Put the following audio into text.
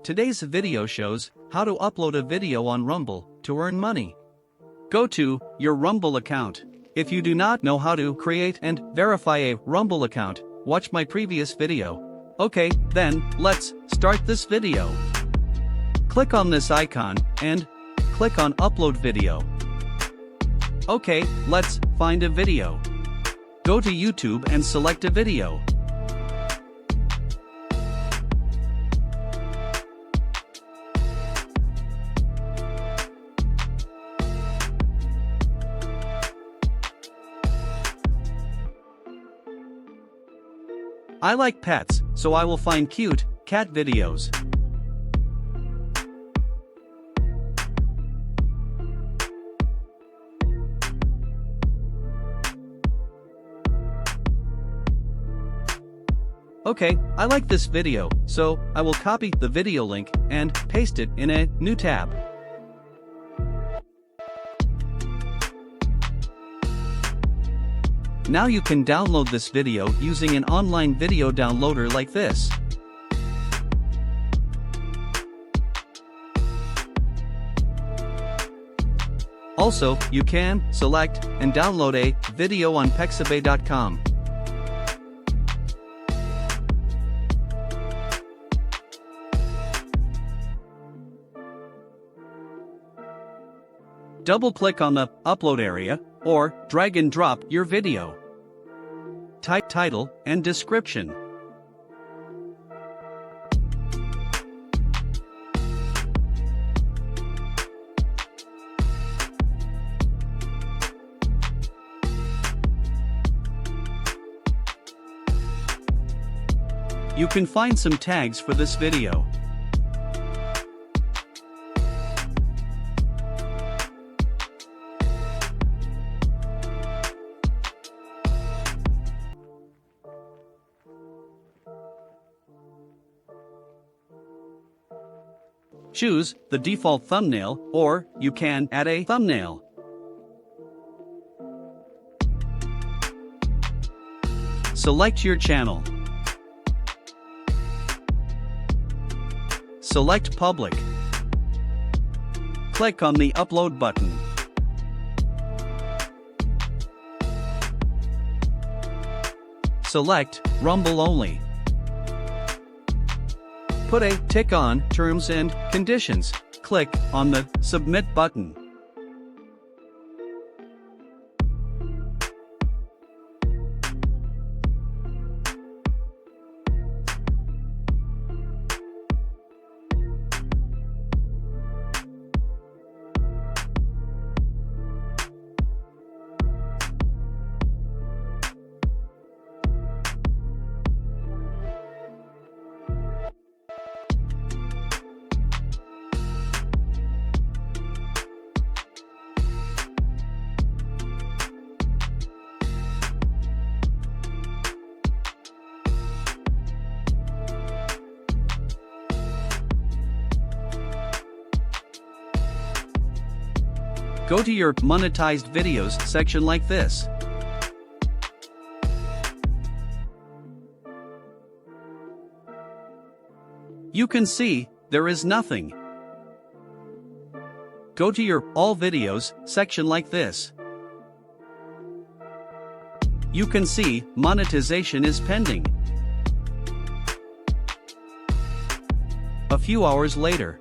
Today's video shows how to upload a video on Rumble to earn money. Go to your Rumble account. If you do not know how to create and verify a Rumble account, watch my previous video. Okay, then, let's start this video. Click on this icon, and click on Upload Video. Okay, let's find a video. Go to YouTube and select a video. I like pets, so I will find cute cat videos. Okay, I like this video, so I will copy the video link and paste it in a new tab. Now you can download this video using an online video downloader like this. Also, you can select and download a video on pexabay.com. Double-click on the upload area, or drag and drop your video. Type title and description. You can find some tags for this video. Choose the default thumbnail, or you can add a thumbnail. Select your channel. Select Public. Click on the Upload button. Select Rumble Only. Put a tick on Terms and Conditions. Click on the Submit button. Go to your Monetized Videos section like this. You can see there is nothing. Go to your All Videos section like this. You can see monetization is pending. A few hours later.